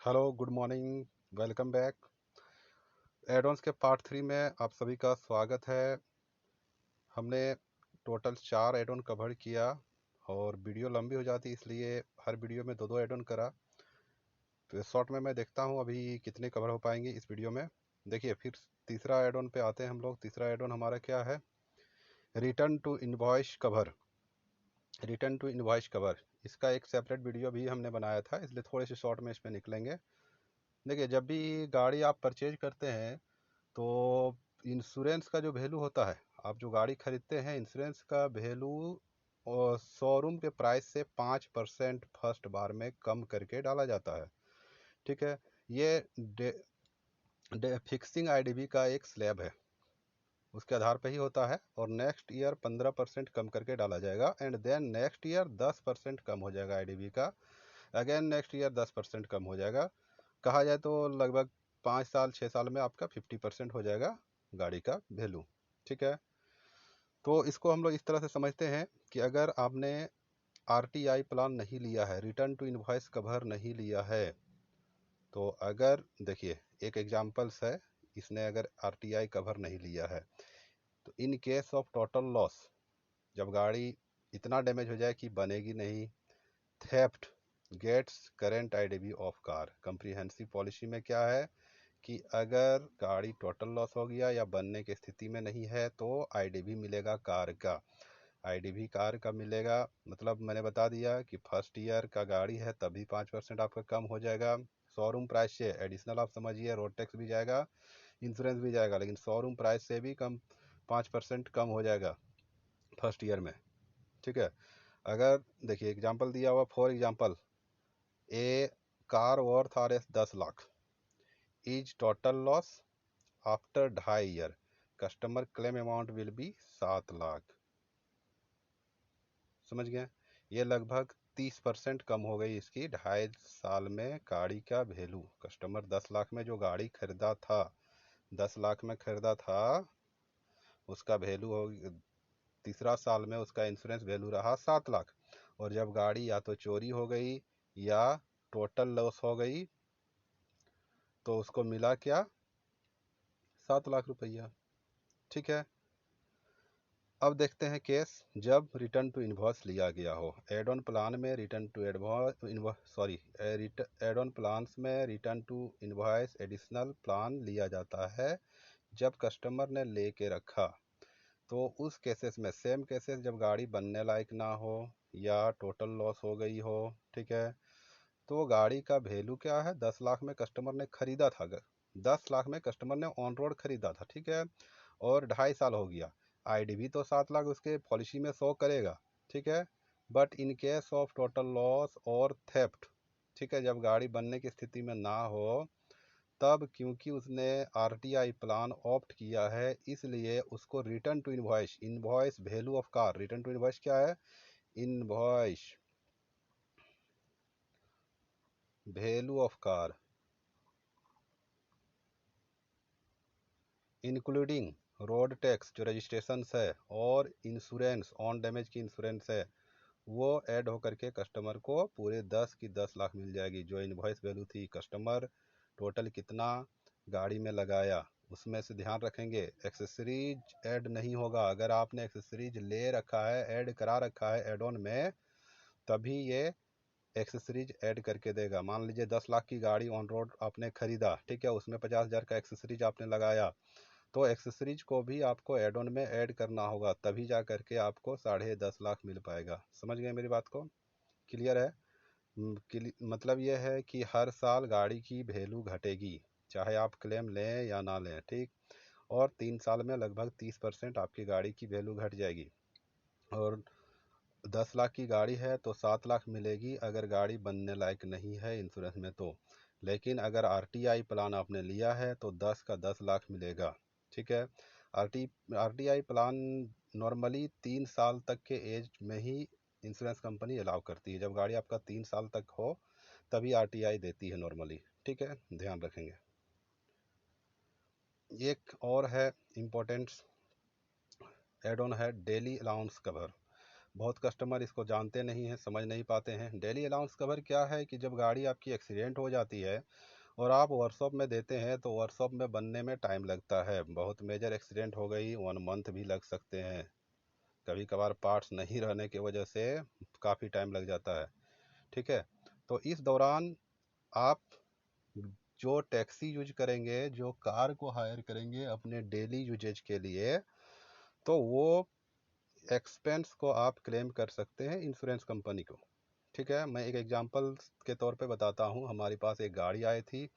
Hello, good morning, welcome back. Add-ons के part 3 में आप सभी का स्वागत है। हमने टोटल 4 एडॉन कवर किया और वीडियो लंबी हो जाती इसलिए हर वीडियो में दो दो एडॉन करा। तो इस शॉर्ट में मैं देखता हूँ अभी कितने कवर हो पाएंगे इस वीडियो में। देखिए, फिर तीसरा एडॉन पे आते हैं हम लोग। तीसरा एडॉन हमारा क्या है? Return to invoice cover. Return to invoice cover, इसका एक सेपरेट वीडियो भी हमने बनाया था, इसलिए थोड़े से शॉर्ट में इसमें निकलेंगे। देखिए, जब भी गाड़ी आप परचेज करते हैं तो इंश्योरेंस का जो वैल्यू होता है, आप जो गाड़ी खरीदते हैं इंश्योरेंस का वैल्यू और शोरूम के प्राइस से 5% फर्स्ट बार में कम करके डाला जाता है। ठीक है, ये फिक्सिंग आईडीबी का एक स्लैब है, उसके आधार पे ही होता है। और नेक्स्ट ईयर 15% कम करके डाला जाएगा एंड देन नेक्स्ट ईयर 10% कम हो जाएगा आईडीबी का। अगेन नेक्स्ट ईयर 10% कम हो जाएगा। कहा जाए तो लगभग 5 साल 6 साल में आपका 50% हो जाएगा गाड़ी का वैल्यू। ठीक है, तो इसको हम लोग इस तरह से समझते हैं कि अगर आपने आरटीआई प्लान नहीं लिया है, रिटर्न टू इनवॉइस कवर नहीं लिया है, तो अगर देखिए एक एग्जांपल्स है, इसने अगर आरटीआई कवर नहीं लिया है तो in case of total loss, जब गाड़ी इतना डैमेज हो जाए कि बनेगी नहीं, theft gets current IDV of car. Comprehensive policy में क्या है कि अगर गाड़ी टोटल लॉस हो गया या बनने की स्थिति में नहीं है तो आईडीबी मिलेगा कार का। आईडीबी कार का मिलेगा, मतलब मैंने बता दिया कि फर्स्ट ईयर का गाड़ी है तभी 5% आपका कम हो जाएगा शोरूम प्राइस से। एडिशनल आप समझिए, रोड टैक्स भी जाएगा, इंश्योरेंस भी जाएगा, लेकिन शोरूम प्राइस से भी कम 5% कम हो जाएगा फर्स्ट ईयर में। ठीक है, अगर देखिए एग्जाम्पल दिया हुआ, for example A car worth R S 10 lakh is total loss after 2.5 year, customer claim amount will be 7 lakh. समझ गए? ये लगभग 30% कम हो गई इसकी 2.5 साल में गाड़ी का वैल्यू। कस्टमर 10 लाख में जो गाड़ी खरीदा था, 10 लाख में खरीदा था, उसका वैल्यू हो तीसरा साल में उसका इंश्योरेंस वैल्यू रहा 7 लाख। और जब गाड़ी या तो चोरी हो गई या टोटल लॉस हो गई तो उसको मिला क्या? 7 लाख रुपया। ठीक है, अब देखते हैं केस जब रिटर्न टू इनवॉइस लिया गया हो। एड ऑन प्लान में return to add on plans में return to invoice additional plan लिया जाता है जब कस्टमर ने ले के रखा। तो उस केसेस में, सेम केसेस जब गाड़ी बनने लायक ना हो या टोटल लॉस हो गई हो, ठीक है, तो गाड़ी का वैल्यू क्या है? 10 लाख में कस्टमर ने खरीदा था, 10 लाख में कस्टमर ने ऑन रोड खरीदा था, ठीक है, और 2.5 साल हो गया। आईडीबी तो 7 लाख उसके पॉलिसी में शो करेगा, ठीक है, but in case of total loss और थेफ्ट, ठीक है, जब गाड़ी बनने की स्थिति में ना हो, तब क्योंकि उसने आरटीआई प्लान ऑप्ट किया है, इसलिए उसको return to invoice, invoice value of car, return to invoice क्या है? Invoice value of car including road tax जो रजिस्ट्रेशन है और इंश्योरेंस, ऑन डैमेज की इंश्योरेंस है, वो ऐड होकर के कस्टमर को पूरे 10 की 10 लाख मिल जाएगी। जो इनवॉइस वैल्यू थी, कस्टमर टोटल कितना गाड़ी में लगाया उसमें से ध्यान रखेंगे। एक्सेसरीज ऐड नहीं होगा। अगर आपने एक्सेसरीज ले रखा है, ऐड करा रखा है एड ऑन में, तभी ये एक्सेसरीज ऐड करके देगा। मान लीजिए 10 लाख की गाड़ी ऑन रोड आपने खरीदा, ठीक है, उसमें 50,000 का एक्सेसरीज आपने लगाया, तो एक्सेसरीज को भी आपको एड ऑन में ऐड करना होगा, तभी जा करके आपको 10.5 लाख मिल पाएगा। समझ गए मेरी बात को? क्लियर है? मतलब यह है कि हर साल गाड़ी की वैल्यू घटेगी, चाहे आप क्लेम लें या ना लें, ठीक। और 3 साल में लगभग 30% आपकी गाड़ी की वैल्यू घट जाएगी। और 10 लाख की गाड़ी है तो 7 लाख मिलेगी अगर गाड़ी बनने लायक नहीं है इंश्योरेंस में तो। लेकिन अगर आरटीआई प्लान आपने लिया है तो 10 का 10 लाख मिलेगा। ठीक है, आरटीआई प्लान नॉर्मली 3 साल तक के एज में ही इंश्योरेंस कंपनी अलाउ करती है। जब गाड़ी आपका 3 साल तक हो तभी आरटीआई देती है नॉर्मली। ठीक है, ध्यान रखेंगे। एक और है इम्पोर्टेंट एड ऑन है डेली अलाउंस कवर। बहुत कस्टमर इसको जानते नहीं हैं, समझ नहीं पाते हैं। डेली अलाउंस कवर क्या है कि जब गाड़ी आपकी एक्सीडेंट हो जाती है और आप वर्कशॉप में देते हैं तो वर्कशॉप में बनने में टाइम लगता है। बहुत मेजर एक्सीडेंट हो गई 1 मंथ भी लग सकते हैं, कभी कभार पार्ट्स नहीं रहने की वजह से काफ़ी टाइम लग जाता है। ठीक है, तो इस दौरान आप जो टैक्सी यूज करेंगे, जो कार को हायर करेंगे अपने डेली यूजेज के लिए, तो वो एक्सपेंस को आप क्लेम कर सकते हैं इंश्योरेंस कंपनी को। ठीक है, मैं एक एग्जांपल के तौर पे बताता हूँ। हमारे पास एक गाड़ी आई थी,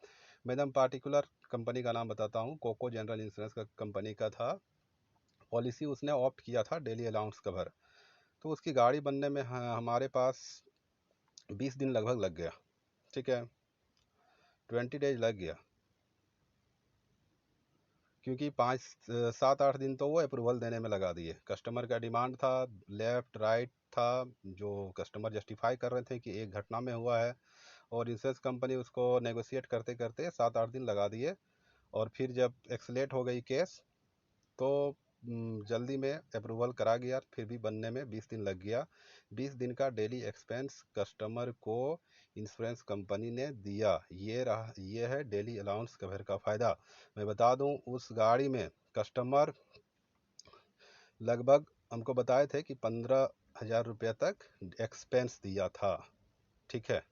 मैं एकदम पार्टिकुलर कंपनी का नाम बताता हूँ, कोको जनरल इंश्योरेंस का कंपनी का था। पॉलिसी उसने ऑप्ट किया था डेली अलाउंस कवर। तो उसकी गाड़ी बनने में हमारे पास 20 दिन लगभग लग गया। ठीक है, 20 डेज लग गया, क्योंकि 5 7 8 दिन तो वो अप्रूवल देने में लगा दिए। कस्टमर का डिमांड था, लेफ़्ट राइट था, जो कस्टमर जस्टिफाई कर रहे थे कि एक घटना में हुआ है, और इंश्योरेंस कंपनी उसको नेगोशिएट करते करते 7 8 दिन लगा दिए। और फिर जब एक्सलेट हो गई केस तो जल्दी में अप्रूवल करा गया, फिर भी बनने में 20 दिन लग गया। 20 दिन का डेली एक्सपेंस कस्टमर को इंश्योरेंस कंपनी ने दिया। ये है डेली अलाउंस कवर का फ़ायदा। मैं बता दूं, उस गाड़ी में कस्टमर लगभग हमको बताए थे कि 15,000 रुपये तक एक्सपेंस दिया था। ठीक है,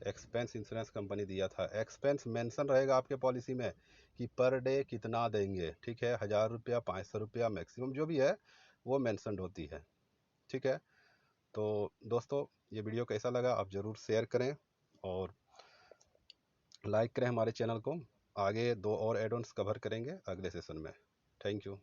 एक्सपेंस इंश्योरेंस कंपनी दिया था। एक्सपेंस मेंशन रहेगा आपके पॉलिसी में कि पर डे कितना देंगे। ठीक है, 1,000 रुपया, 500 रुपया मैक्सिमम जो भी है वो मेंशनड होती है। ठीक है, तो दोस्तों ये वीडियो कैसा लगा आप ज़रूर शेयर करें और लाइक करें हमारे चैनल को। आगे 2 और एड ऑन्स कवर करेंगे अगले सेशन में। Thank you.